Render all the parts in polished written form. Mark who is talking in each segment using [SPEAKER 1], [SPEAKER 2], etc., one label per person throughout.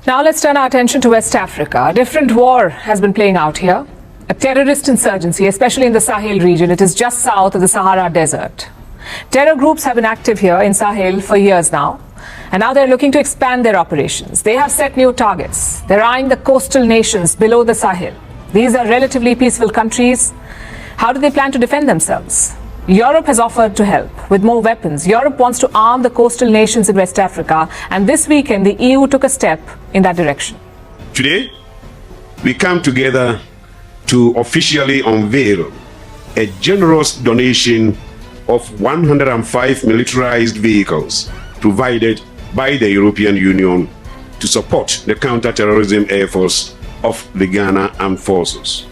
[SPEAKER 1] Now let's turn our attention to West Africa. A different war has been playing out here. A terrorist insurgency, especially in the Sahel region. It is just south of the Sahara Desert. Terror groups have been active here in Sahel for years now. And now they're looking to expand their operations. They have set new targets. They're eyeing the coastal nations below the Sahel. These are relatively peaceful countries. How do they plan to defend themselves? Europe has offered to help with more weapons. Europe wants to arm the coastal nations in West Africa, and this weekend the EU took a step in that direction.
[SPEAKER 2] Today, we come together to officially unveil a generous donation of 105 militarized vehicles provided by the European Union to support the counter-terrorism efforts of the Ghana Armed Forces.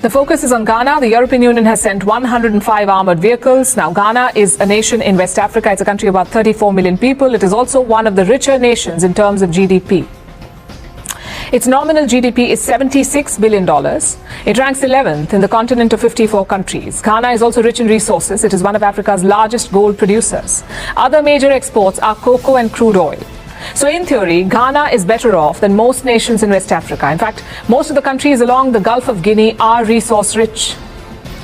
[SPEAKER 1] The focus is on Ghana. The European Union has sent 105 armored vehicles. Now, Ghana is a nation in West Africa. It's a country of about 34 million people. It is also one of the richer nations in terms of GDP. Its nominal GDP is $76 billion. It ranks 11th in the continent of 54 countries. Ghana is also rich in resources. It is one of Africa's largest gold producers. Other major exports are cocoa and crude oil. So in theory, Ghana is better off than most nations in West Africa. In fact, most of the countries along the Gulf of Guinea are resource rich,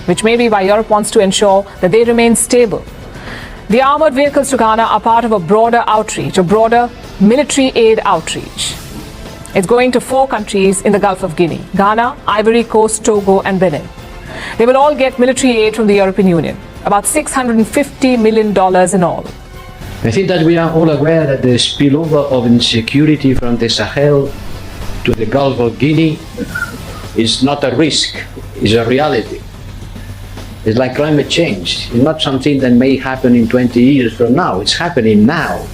[SPEAKER 1] which may be why Europe wants to ensure that they remain stable. The armored vehicles to Ghana are part of a broader outreach, a broader military aid outreach. It's going to 4 countries in the Gulf of Guinea: Ghana, Ivory Coast, Togo and Benin. They will all get military aid from the European Union, about $650 million in all.
[SPEAKER 3] I think that we are all aware that the spillover of insecurity from the Sahel to the Gulf of Guinea is not a risk, it's a reality. It's like climate change. It's not something that may happen in 20 years from now. It's happening now.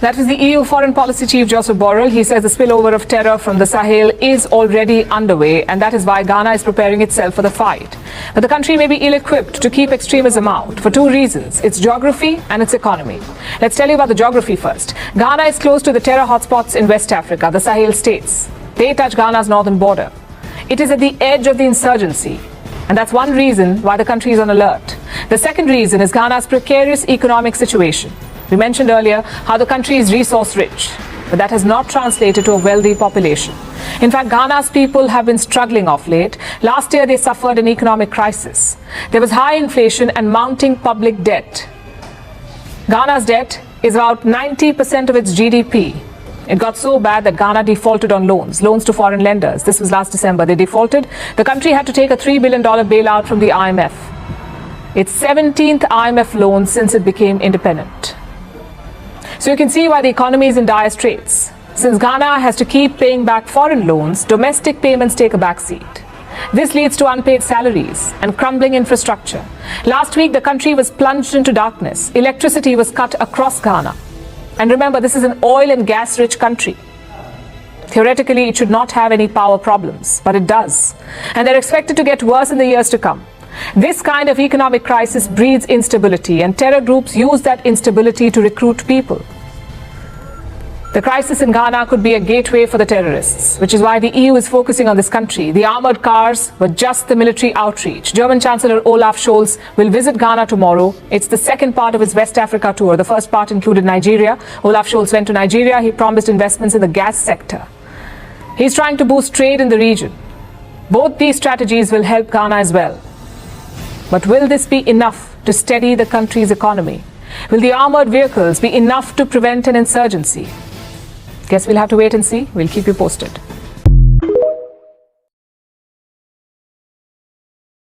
[SPEAKER 1] That was the EU Foreign Policy Chief Joseph Borrell. He says the spillover of terror from the Sahel is already underway, and that is why Ghana is preparing itself for the fight. But the country may be ill-equipped to keep extremism out for 2 reasons: its geography and its economy. Let's tell you about the geography first. Ghana is close to the terror hotspots in West Africa, the Sahel states. They touch Ghana's northern border. It is at the edge of the insurgency, and that's one reason why the country is on alert. The second reason is Ghana's precarious economic situation. We mentioned earlier how the country is resource rich, but that has not translated to a wealthy population. In fact, Ghana's people have been struggling of late. Last year, they suffered an economic crisis. There was high inflation and mounting public debt. Ghana's debt is about 90% of its GDP. It got so bad that Ghana defaulted on loans to foreign lenders. This was last December. They defaulted. The country had to take a $3 billion bailout from the IMF. Its 17th IMF loan since it became independent. So you can see why the economy is in dire straits. Since Ghana has to keep paying back foreign loans, domestic payments take a backseat. This leads to unpaid salaries and crumbling infrastructure. Last week, the country was plunged into darkness. Electricity was cut across Ghana. And remember, this is an oil and gas-rich country. Theoretically, it should not have any power problems, but it does. And they're expected to get worse in the years to come. This kind of economic crisis breeds instability, and terror groups use that instability to recruit people. The crisis in Ghana could be a gateway for the terrorists, which is why the EU is focusing on this country. The armored cars were just the military outreach. German Chancellor Olaf Scholz will visit Ghana tomorrow. It's the second part of his West Africa tour. The first part included Nigeria. Olaf Scholz went to Nigeria. He promised investments in the gas sector. He's trying to boost trade in the region. Both these strategies will help Ghana as well. But will this be enough to steady the country's economy? Will the armored vehicles be enough to prevent an insurgency? Guess we'll have to wait and see. We'll keep you posted.